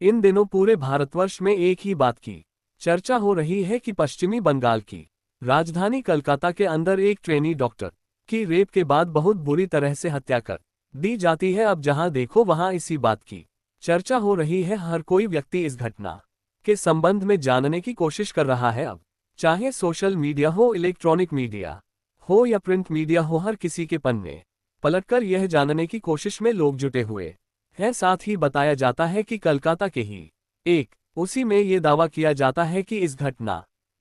इन दिनों पूरे भारतवर्ष में एक ही बात की चर्चा हो रही है कि पश्चिमी बंगाल की राजधानी कलकत्ता के अंदर एक ट्रेनी डॉक्टर की रेप के बाद बहुत बुरी तरह से हत्या कर दी जाती है। अब जहां देखो वहां इसी बात की चर्चा हो रही है। हर कोई व्यक्ति इस घटना के संबंध में जानने की कोशिश कर रहा है। अब चाहे सोशल मीडिया हो, इलेक्ट्रॉनिक मीडिया हो या प्रिंट मीडिया हो, हर किसी के पन्ने पलटकर यह जानने की कोशिश में लोग जुटे हुए हैं। साथ ही बताया जाता है कि कलकत्ता के ही एक उसी में ये दावा किया जाता है कि इस घटना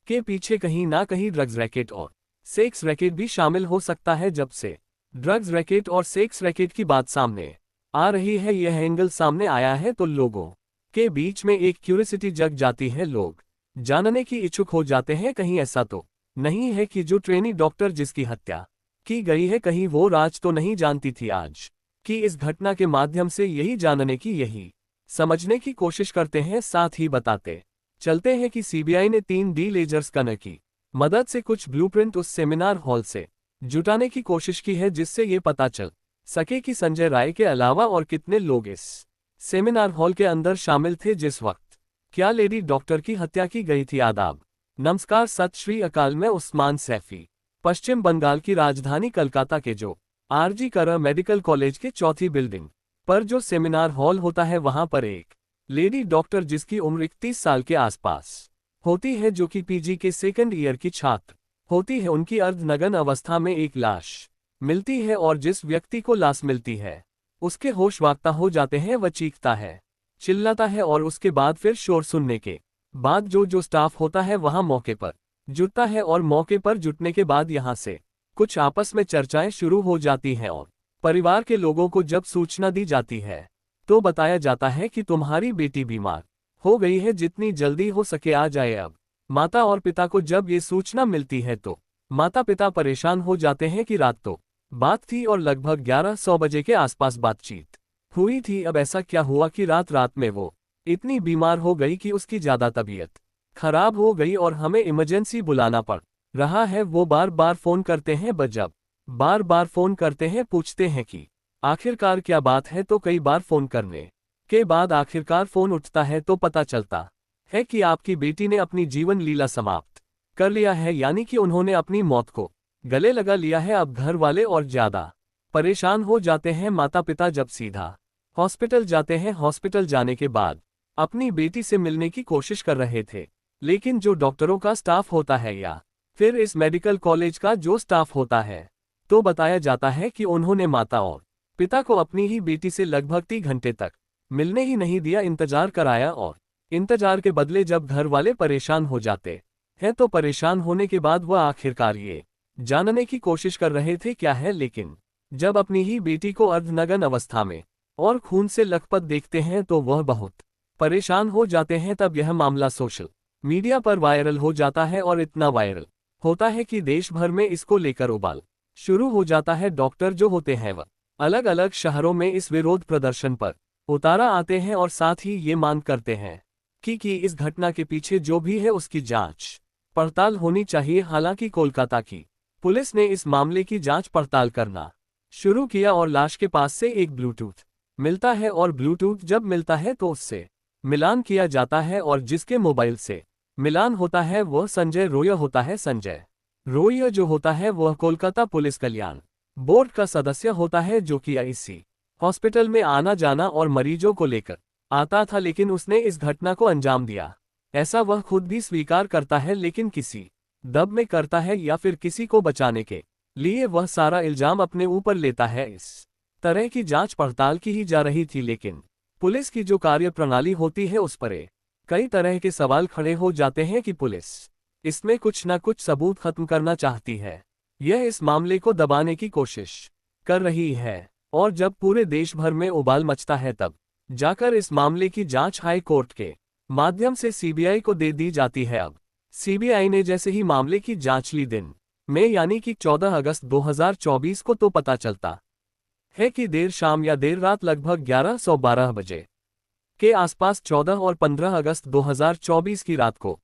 के पीछे कहीं ना कहीं ड्रग्स रैकेट और सेक्स रैकेट भी शामिल हो सकता है। जब से ड्रग्स रैकेट और सेक्स रैकेट की बात सामने आ रही है, यह एंगल सामने आया है, तो लोगों के बीच में एक क्यूरियोसिटी जग जाती है। लोग जानने की इच्छुक हो जाते हैं, कहीं ऐसा तो नहीं है कि जो ट्रेनी डॉक्टर जिसकी हत्या की गई है, कहीं वो राज तो नहीं जानती थी। आज की इस घटना के माध्यम से यही जानने की, यही समझने की कोशिश करते हैं। साथ ही बताते चलते हैं कि सीबीआई ने 3D लेजर्स गन की मदद से कुछ ब्लूप्रिंट उस सेमिनार हॉल से जुटाने की कोशिश की है, जिससे ये पता चल सके कि संजय राय के अलावा और कितने लोग इस सेमिनार हॉल के अंदर शामिल थे जिस वक्त क्या लेडी डॉक्टर की हत्या की गई थी। आदाब, नमस्कार, सत श्री अकाल। मैं उस्मान सैफी। पश्चिम बंगाल की राजधानी कलकत्ता के जो आरजी कर मेडिकल कॉलेज के चौथी बिल्डिंग पर जो सेमिनार हॉल होता है, वहां पर एक लेडी डॉक्टर जिसकी उम्र 31 साल के आसपास होती है, जो कि पीजी के सेकंड ईयर की छात्र होती है, उनकी अर्धनग्न अवस्था में एक लाश मिलती है। और जिस व्यक्ति को लाश मिलती है उसके होश वाक्ता हो जाते हैं। वह चीखता है, चिल्लाता है और उसके बाद फिर शोर सुनने के बाद जो स्टाफ होता है वहां मौके पर जुटता है। और मौके पर जुटने के बाद यहां से कुछ आपस में चर्चाएं शुरू हो जाती हैं और परिवार के लोगों को जब सूचना दी जाती है तो बताया जाता है कि तुम्हारी बेटी बीमार हो गई है, जितनी जल्दी हो सके आ जाए। अब माता और पिता को जब ये सूचना मिलती है तो माता पिता परेशान हो जाते हैं कि रात तो बात थी और लगभग 1100 बजे के आसपास बातचीत हुई थी। अब ऐसा क्या हुआ कि रात में वो इतनी बीमार हो गई कि उसकी ज्यादा तबीयत खराब हो गई और हमें इमरजेंसी बुलाना पड़ रहा है। वो बार बार फोन करते हैं, जब बार बार फोन करते हैं पूछते हैं कि आखिरकार क्या बात है, तो कई बार फोन करने के बाद आखिरकार फोन उठता है तो पता चलता है कि आपकी बेटी ने अपनी जीवन लीला समाप्त कर लिया है, यानी कि उन्होंने अपनी मौत को गले लगा लिया है। अब घर वाले और ज्यादा परेशान हो जाते हैं। माता पिता जब सीधा हॉस्पिटल जाते हैं, हॉस्पिटल जाने के बाद अपनी बेटी से मिलने की कोशिश कर रहे थे, लेकिन जो डॉक्टरों का स्टाफ होता है या फिर इस मेडिकल कॉलेज का जो स्टाफ होता है, तो बताया जाता है कि उन्होंने माता और पिता को अपनी ही बेटी से लगभग 3 घंटे तक मिलने ही नहीं दिया, इंतजार कराया। और इंतजार के बदले जब घर वाले परेशान हो जाते हैं, तो परेशान होने के बाद वह आखिरकार ये जानने की कोशिश कर रहे थे क्या है, लेकिन जब अपनी ही बेटी को अर्धनग्न अवस्था में और खून से लथपथ देखते हैं तो वह बहुत परेशान हो जाते हैं। तब यह मामला सोशल मीडिया पर वायरल हो जाता है और इतना वायरल होता है कि देश भर में इसको लेकर उबाल शुरू हो जाता है। डॉक्टर जो होते हैं वह अलग अलग शहरों में इस विरोध प्रदर्शन पर उतारा आते हैं और साथ ही ये मांग करते हैं कि इस घटना के पीछे जो भी है उसकी जांच पड़ताल होनी चाहिए। हालांकि कोलकाता की पुलिस ने इस मामले की जांच पड़ताल करना शुरू किया और लाश के पास से एक ब्लूटूथ मिलता है और ब्लूटूथ जब मिलता है तो उससे मिलान किया जाता है और जिसके मोबाइल से मिलान होता है वह संजय रोय होता है। संजय रोय जो होता है वह कोलकाता पुलिस कल्याण बोर्ड का सदस्य होता है, जो कि इसी हॉस्पिटल में आना जाना और मरीजों को लेकर आता था, लेकिन उसने इस घटना को अंजाम दिया, ऐसा वह खुद भी स्वीकार करता है। लेकिन किसी दब में करता है या फिर किसी को बचाने के लिए वह सारा इल्जाम अपने ऊपर लेता है। इस तरह की जांच पड़ताल की ही जा रही थी, लेकिन पुलिस की जो कार्यप्रणाली होती है उस पर कई तरह के सवाल खड़े हो जाते हैं कि पुलिस इसमें कुछ न कुछ सबूत खत्म करना चाहती है, यह इस मामले को दबाने की कोशिश कर रही है। और जब पूरे देश भर में उबाल मचता है तब जाकर इस मामले की जांच हाई कोर्ट के माध्यम से सीबीआई को दे दी जाती है। अब सीबीआई ने जैसे ही मामले की जांच ली दिन में, यानी कि 14 अगस्त 2024 को, तो पता चलता है कि देर शाम या देर रात लगभग 11:12 बजे के आसपास 14 और 15 अगस्त 2024 की रात को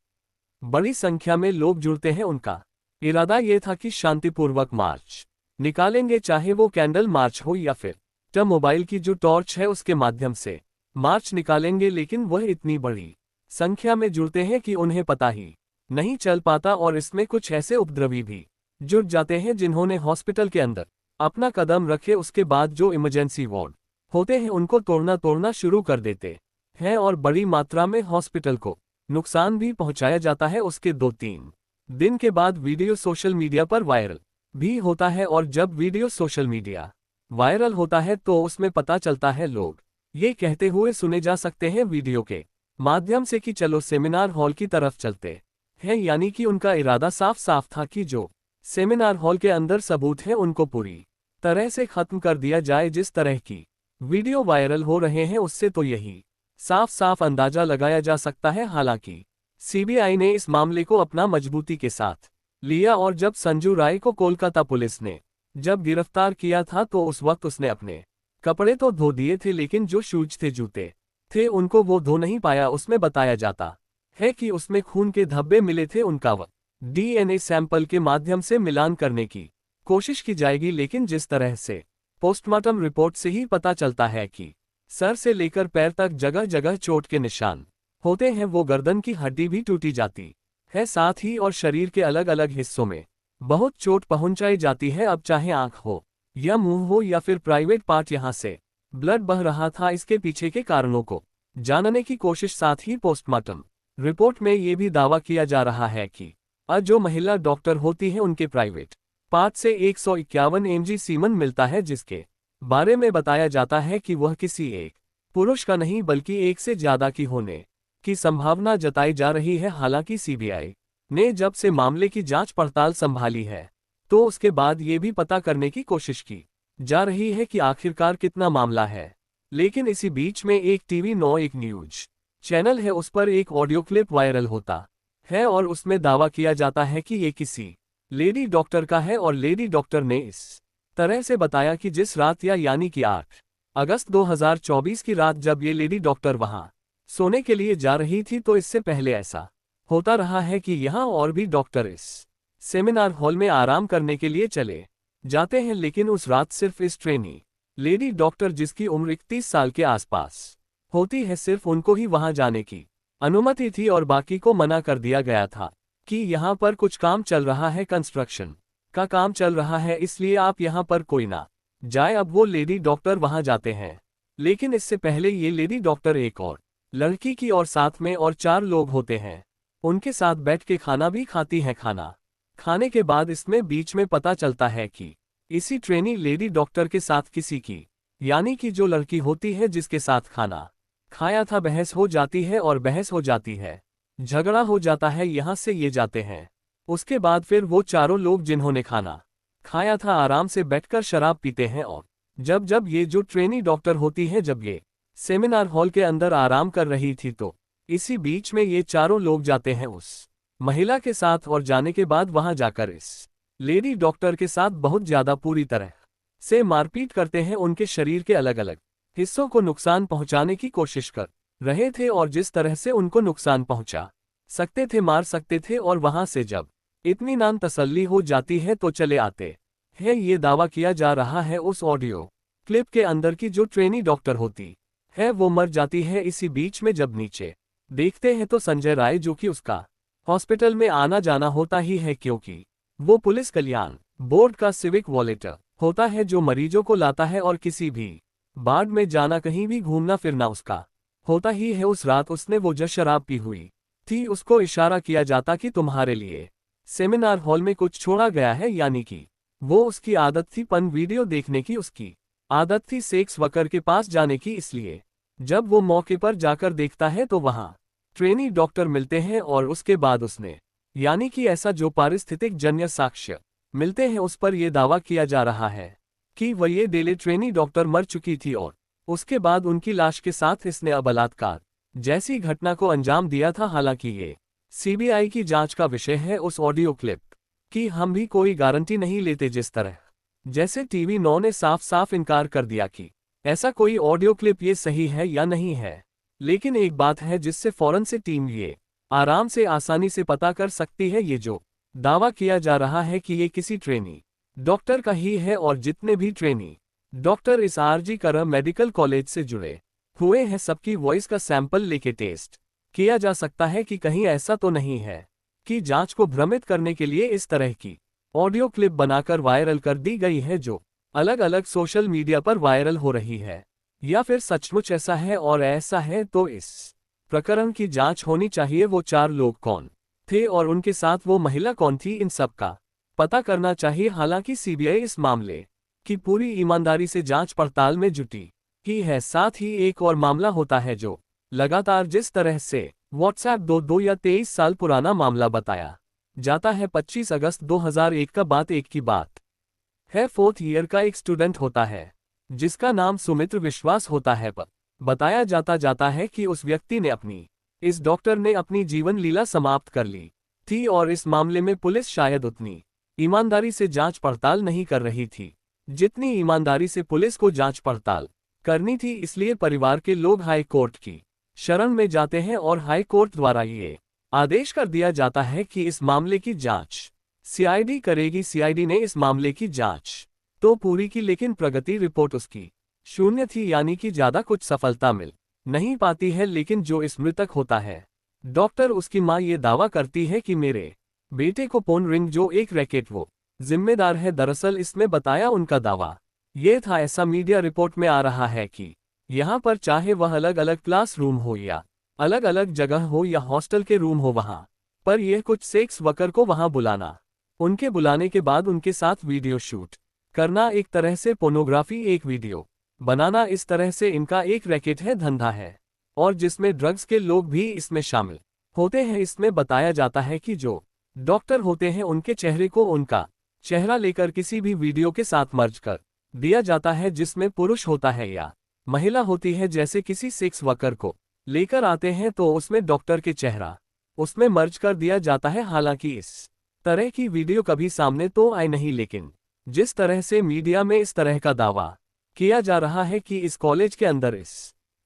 बड़ी संख्या में लोग जुड़ते हैं। उनका इरादा ये था कि शांतिपूर्वक मार्च निकालेंगे, चाहे वो कैंडल मार्च हो या फिर मोबाइल की जो टॉर्च है उसके माध्यम से मार्च निकालेंगे, लेकिन वह इतनी बड़ी संख्या में जुड़ते हैं कि उन्हें पता ही नहीं चल पाता। और इसमें कुछ ऐसे उपद्रवी भी जुट जाते हैं जिन्होंने हॉस्पिटल के अंदर अपना कदम रखे, उसके बाद जो इमरजेंसी वार्ड होते हैं उनको तोड़ना शुरू कर देते हैं और बड़ी मात्रा में हॉस्पिटल को नुकसान भी पहुंचाया जाता है। उसके 2-3 दिन के बाद वीडियो सोशल मीडिया पर वायरल भी होता है, और जब वीडियो सोशल मीडिया वायरल होता है तो उसमें पता चलता है लोग ये कहते हुए सुने जा सकते हैं वीडियो के माध्यम से कि चलो सेमिनार हॉल की तरफ चलते हैं। यानी कि उनका इरादा साफ साफ था कि जो सेमिनार हॉल के अंदर सबूत है उनको पूरी तरह से खत्म कर दिया जाए। जिस तरह की वीडियो वायरल हो रहे हैं उससे तो यही साफ साफ अंदाजा लगाया जा सकता है। हालांकि सीबीआई ने इस मामले को अपना मजबूती के साथ लिया, और जब संजू राय को कोलकाता पुलिस ने जब गिरफ्तार किया था तो उस वक्त उसने अपने कपड़े तो धो दिए थे, लेकिन जो शूज थे, जूते थे, उनको वो धो नहीं पाया। उसमें बताया जाता है कि उसमें खून के धब्बे मिले थे, उनका वह डीएनए सैंपल के माध्यम से मिलान करने की कोशिश की जाएगी। लेकिन जिस तरह से पोस्टमार्टम रिपोर्ट से ही पता चलता है कि सर से लेकर पैर तक जगह जगह चोट के निशान होते हैं, वो गर्दन की हड्डी भी टूटी जाती है साथ ही, और शरीर के अलग अलग हिस्सों में बहुत चोट पहुंचाई जाती है। अब चाहे आंख हो या मुंह हो या फिर प्राइवेट पार्ट, यहां से ब्लड बह रहा था। इसके पीछे के कारणों को जानने की कोशिश, साथ ही पोस्टमार्टम रिपोर्ट में ये भी दावा किया जा रहा है कि जो महिला डॉक्टर होती है उनके प्राइवेट पार्ट से 151 mg सीमन मिलता है, जिसके बारे में बताया जाता है कि वह किसी एक पुरुष का नहीं बल्कि एक से ज्यादा की होने की संभावना जताई जा रही है। हालांकि सीबीआई ने जब से मामले की जांच पड़ताल संभाली है तो उसके बाद ये भी पता करने की कोशिश की जा रही है कि आखिरकार कितना मामला है। लेकिन इसी बीच में एक टीवी 9 एक न्यूज चैनल है, उस पर एक ऑडियो क्लिप वायरल होता है और उसमें दावा किया जाता है कि ये किसी लेडी डॉक्टर का है, और लेडी डॉक्टर ने इस तरह से बताया कि जिस रात यानी कि 8 अगस्त 2024 की रात जब ये लेडी डॉक्टर वहां सोने के लिए जा रही थी, तो इससे पहले ऐसा होता रहा है कि यहाँ और भी डॉक्टर इस सेमिनार हॉल में आराम करने के लिए चले जाते हैं। लेकिन उस रात सिर्फ इस ट्रेनी लेडी डॉक्टर, जिसकी उम्र 31 साल के आसपास होती है, सिर्फ उनको ही वहां जाने की अनुमति थी और बाकी को मना कर दिया गया था कि यहाँ पर कुछ काम चल रहा है, कंस्ट्रक्शन का काम चल रहा है, इसलिए आप यहाँ पर कोई ना जाए। अब वो लेडी डॉक्टर वहां जाते हैं, लेकिन इससे पहले ये लेडी डॉक्टर एक और लड़की की और साथ में और 4 लोग होते हैं, उनके साथ बैठ के खाना भी खाती हैं। खाना खाने के बाद इसमें बीच में पता चलता है कि इसी ट्रेनी लेडी डॉक्टर के साथ किसी की, यानी कि जो लड़की होती है जिसके साथ खाना खाया था, बहस हो जाती है, और बहस हो जाती है, झगड़ा हो जाता है। यहाँ से ये जाते हैं। उसके बाद फिर वो चारों लोग जिन्होंने खाना खाया था आराम से बैठकर शराब पीते हैं, और जब जब ये जो ट्रेनी डॉक्टर होती है जब ये सेमिनार हॉल के अंदर आराम कर रही थी, तो इसी बीच में ये चारों लोग जाते हैं उस महिला के साथ, और जाने के बाद वहां जाकर इस लेडी डॉक्टर के साथ बहुत ज्यादा पूरी तरह से मारपीट करते हैं। उनके शरीर के अलग अलग हिस्सों को नुकसान पहुंचाने की कोशिश कर रहे थे, और जिस तरह से उनको नुकसान पहुंचा सकते थे, मार सकते थे। और वहां से जब इत्मीनान तसल्ली हो जाती है तो चले आते हैं। ये दावा किया जा रहा है उस ऑडियो क्लिप के अंदर की जो ट्रेनी डॉक्टर होती है वो मर जाती है। इसी बीच में जब नीचे देखते हैं तो संजय राय, जो कि उसका हॉस्पिटल में आना जाना होता ही है क्योंकि वो पुलिस कल्याण बोर्ड का सिविक वॉलेंटियर होता है जो मरीजों को लाता है, और किसी भी वार्ड में जाना, कहीं भी घूमना फिरना उसका होता ही है। उस रात उसने वो जो शराब पी हुई थी, उसको इशारा किया जाता कि तुम्हारे लिए सेमिनार हॉल में कुछ छोड़ा गया है, यानी कि वो उसकी आदत थी पन वीडियो देखने की, उसकी आदत थी सेक्स वर्कर के पास जाने की। इसलिए जब वो मौके पर जाकर देखता है तो वहां ट्रेनी डॉक्टर मिलते हैं, और उसके बाद उसने, यानी कि ऐसा जो पारिस्थितिक जन्य साक्ष्य मिलते हैं उस पर यह दावा किया जा रहा है कि वह ये डेले ट्रेनी डॉक्टर मर चुकी थी, और उसके बाद उनकी लाश के साथ इसने बलात्कार जैसी घटना को अंजाम दिया था। हालांकि ये सीबीआई की जांच का विषय है उस ऑडियो क्लिप की हम भी कोई गारंटी नहीं लेते, जिस तरह जैसे टीवी 9 ने साफ साफ इनकार कर दिया कि ऐसा कोई ऑडियो क्लिप ये सही है या नहीं है। लेकिन एक बात है जिससे फौरन से टीम ये आराम से आसानी से पता कर सकती है, ये जो दावा किया जा रहा है कि ये किसी ट्रेनी डॉक्टर का ही है, और जितने भी ट्रेनी डॉक्टर इस आरजी करम मेडिकल कॉलेज से जुड़े हुए हैं सबकी वॉइस का सैंपल लेके टेस्ट किया जा सकता है कि कहीं ऐसा तो नहीं है कि जांच को भ्रमित करने के लिए इस तरह की ऑडियो क्लिप बनाकर वायरल कर दी गई है जो अलग अलग सोशल मीडिया पर वायरल हो रही है, या फिर सचमुच ऐसा है, और ऐसा है तो इस प्रकरण की जांच होनी चाहिए। वो 4 लोग कौन थे और उनके साथ वो महिला कौन थी, इन सब का पता करना चाहिए। हालांकि सीबीआई इस मामले की पूरी ईमानदारी से जांच पड़ताल में जुटी ही है। साथ ही एक और मामला होता है जो लगातार जिस तरह से व्हाट्सएप 2 या 23 साल पुराना मामला बताया जाता है। 25 अगस्त 2001 का बात की बात है। 4th ईयर का एक स्टूडेंट होता है जिसका नाम सुमित्र विश्वास होता है, पर बताया जाता है कि उस व्यक्ति ने इस डॉक्टर ने अपनी जीवन लीला समाप्त कर ली थी, और इस मामले में पुलिस शायद उतनी ईमानदारी से जांच पड़ताल नहीं कर रही थी जितनी ईमानदारी से पुलिस को जांच पड़ताल करनी थी। इसलिए परिवार के लोग हाई कोर्ट की शरण में जाते हैं और हाई कोर्ट द्वारा ये आदेश कर दिया जाता है कि इस मामले की जांच सीआईडी करेगी। सीआईडी ने इस मामले की जांच तो पूरी की, लेकिन प्रगति रिपोर्ट उसकी शून्य थी, यानी कि ज्यादा कुछ सफलता मिल नहीं पाती है। लेकिन जो इस मृतक होता है डॉक्टर, उसकी मां ये दावा करती है कि मेरे बेटे को फोन रिंग जो एक रैकेट वो जिम्मेदार है। दरअसल इसमें बताया उनका दावा ये था, ऐसा मीडिया रिपोर्ट में आ रहा है कि यहाँ पर चाहे वह अलग अलग क्लासरूम हो या अलग अलग जगह हो या हॉस्टल के रूम हो, वहाँ पर यह कुछ सेक्स वर्कर को वहाँ बुलाना, उनके बुलाने के बाद उनके साथ वीडियो शूट करना, एक तरह से पोर्नोग्राफी, एक वीडियो बनाना, इस तरह से इनका एक रैकेट है, धंधा है, और जिसमें ड्रग्स के लोग भी इसमें शामिल होते हैं। इसमें बताया जाता है कि जो डॉक्टर होते हैं उनके चेहरे को उनका चेहरा लेकर किसी भी वीडियो के साथ मर्ज कर दिया जाता है जिसमें पुरुष होता है या महिला होती है। जैसे किसी सेक्स वर्कर को लेकर आते हैं तो उसमें डॉक्टर के चेहरा उसमें मर्ज कर दिया जाता है। हालांकि इस तरह की वीडियो कभी सामने तो आई नहीं, लेकिन जिस तरह से मीडिया में इस तरह का दावा किया जा रहा है कि इस कॉलेज के अंदर इस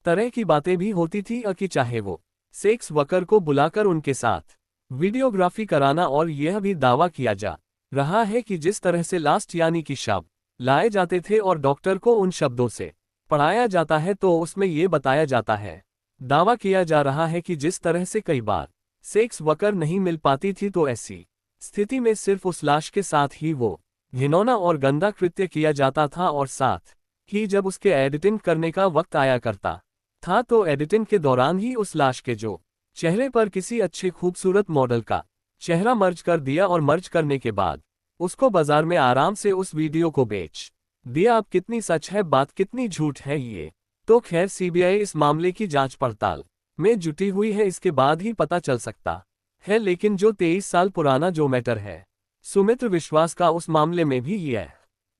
तरह की बातें भी होती थी, कि चाहे वो सेक्स वर्कर को बुलाकर उनके साथ वीडियोग्राफी कराना, और यह भी दावा किया जा रहा है कि जिस तरह से लास्ट यानी कि शब्द लाए जाते थे और डॉक्टर को उन शब्दों से पढ़ाया जाता है, तो उसमें यह बताया जाता है, दावा किया जा रहा है कि जिस तरह से कई बार सेक्स वर्कर नहीं मिल पाती थी, तो ऐसी स्थिति में सिर्फ उस लाश के साथ ही वो घिनौना और गंदा कृत्य किया जाता था, और साथ ही जब उसके एडिटिंग करने का वक्त आया करता था तो एडिटिंग के दौरान ही उस लाश के जो चेहरे पर किसी अच्छे खूबसूरत मॉडल का चेहरा मर्ज कर दिया, और मर्ज करने के बाद उसको बाजार में आराम से उस वीडियो को बेच दिया। अब कितनी सच है बात, कितनी झूठ है ये तो खैर सीबीआई इस मामले की जांच पड़ताल में जुटी हुई है, इसके बाद ही पता चल सकता है। लेकिन जो 23 साल पुराना जो मैटर है सुमित्र विश्वास का, उस मामले में भी यह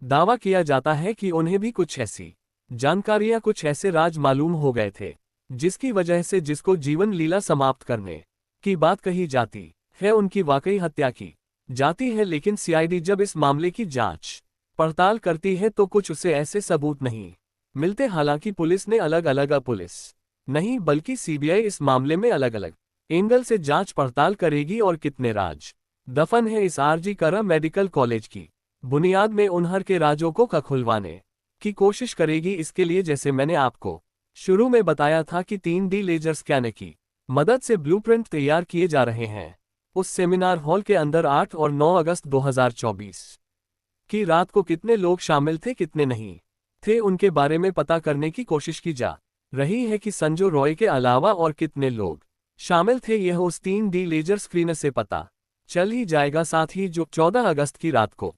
दावा किया जाता है कि उन्हें भी कुछ ऐसी जानकारियां, कुछ ऐसे राज मालूम हो गए थे जिसकी वजह से जिसको जीवन लीला समाप्त करने की बात कही जाती है उनकी वाकई हत्या की जाती है। लेकिन सीआईडी जब इस मामले की जांच पड़ताल करती है तो कुछ उसे ऐसे सबूत नहीं मिलते। हालांकि पुलिस ने अलग अलग पुलिस नहीं बल्कि सीबीआई इस मामले में अलग अलग एंगल से जांच पड़ताल करेगी, और कितने राज दफन है इस आरजी करा मेडिकल कॉलेज की बुनियाद में उन्हर के राजों को खुलवाने की कोशिश करेगी। इसके लिए जैसे मैंने आपको शुरू में बताया था कि 3D लेजर स्कैनर की मदद से ब्लूप्रिंट तैयार किए जा रहे हैं। उस सेमिनार हॉल के अंदर 8 और 9 अगस्त 2024 की रात को कितने लोग शामिल थे, कितने नहीं थे, उनके बारे में पता करने की कोशिश की जा रही है कि संजू रॉय के अलावा और कितने लोग शामिल थे, यह उस 3D लेजर स्क्रीनर से पता चल ही जाएगा। साथ ही जो 14 अगस्त की रात को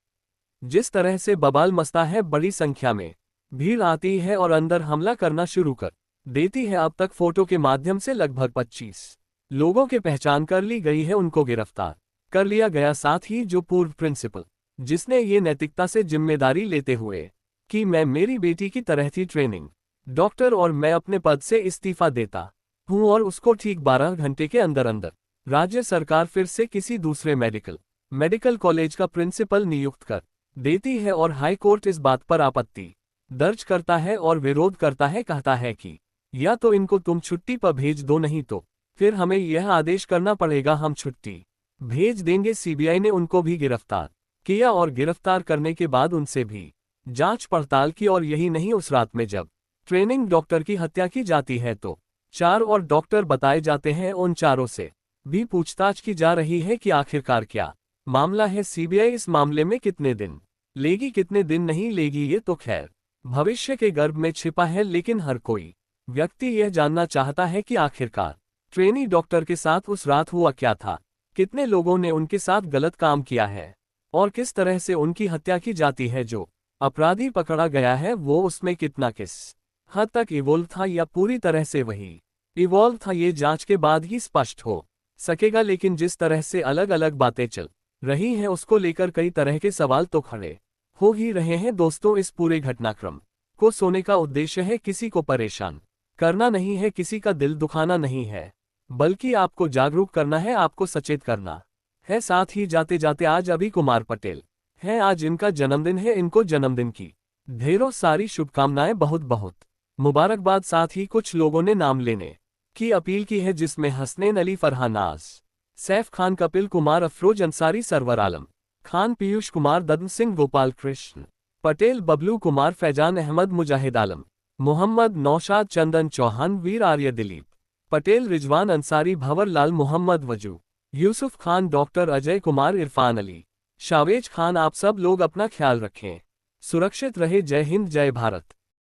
जिस तरह से बवाल मचता है, बड़ी संख्या में भीड़ आती है और अंदर हमला करना शुरू कर देती है। अब तक फोटो के माध्यम से लगभग 25 लोगों की पहचान कर ली गई है, उनको गिरफ्तार कर लिया गया। साथ ही जो पूर्व प्रिंसिपल जिसने ये नैतिकता से जिम्मेदारी लेते हुए कि मैं मेरी बेटी की तरह थी ट्रेनिंग डॉक्टर और मैं अपने पद से इस्तीफा देता हूं, और उसको ठीक 12 घंटे के अंदर अंदर राज्य सरकार फिर से किसी दूसरे मेडिकल कॉलेज का प्रिंसिपल नियुक्त कर देती है, और हाई कोर्ट इस बात पर आपत्ति दर्ज करता है और विरोध करता है, कहता है कि या तो इनको तुम छुट्टी पर भेज दो, नहीं तो फिर हमें यह आदेश करना पड़ेगा, हम छुट्टी भेज देंगे। सीबीआई ने उनको भी गिरफ्तार किया, और गिरफ्तार करने के बाद उनसे भी जांच पड़ताल की, और यही नहीं, उस रात में जब ट्रेनिंग डॉक्टर की हत्या की जाती है तो 4 और डॉक्टर बताए जाते हैं। उन चारों से भी पूछताछ की जा रही है कि आखिरकार क्या मामला है। सीबीआई इस मामले में कितने दिन लेगी, कितने दिन नहीं लेगी, ये तो खैर भविष्य के गर्भ में छिपा है। लेकिन हर कोई व्यक्ति यह जानना चाहता है कि आखिरकार ट्रेनी डॉक्टर के साथ उस रात हुआ क्या था, कितने लोगों ने उनके साथ गलत काम किया है और किस तरह से उनकी हत्या की जाती है। जो अपराधी पकड़ा गया है वो उसमें कितना किस हद तक इवॉल्व था या पूरी तरह से वही इवॉल्व था, ये जांच के बाद ही स्पष्ट हो सकेगा। लेकिन जिस तरह से अलग अलग बातें चल रही हैं उसको लेकर कई तरह के सवाल तो खड़े हो ही रहे हैं। दोस्तों, इस पूरे घटनाक्रम को सोने का उद्देश्य है किसी को परेशान करना नहीं है, किसी का दिल दुखाना नहीं है, बल्कि आपको जागरूक करना है, आपको सचेत करना है। साथ ही जाते जाते आज अभी कुमार पटेल है, आज इनका जन्मदिन है। इनको जन्मदिन की ढेरों सारी शुभकामनाएं, बहुत बहुत मुबारकबाद। साथ ही कुछ लोगों ने नाम लेने की अपील की है, जिसमें हसनैन अली, फरहान नाज, सैफ खान, कपिल कुमार, अफरोज अंसारी, सरवर आलम खान, पीयूष कुमार, ददन सिंह, गोपाल कृष्ण पटेल, बबलू कुमार, फैजान अहमद, मुजाहिद आलम, मोहम्मद नौशाद, चंदन चौहान, वीर आर्य, दिलीप पटेल, रिजवान अंसारी, भंवर लाल, मोहम्मद वजू, यूसुफ खान, डॉक्टर अजय कुमार, इरफान अली, शावेज खान। आप सब लोग अपना ख्याल रखें, सुरक्षित रहे। जय हिंद, जय भारत।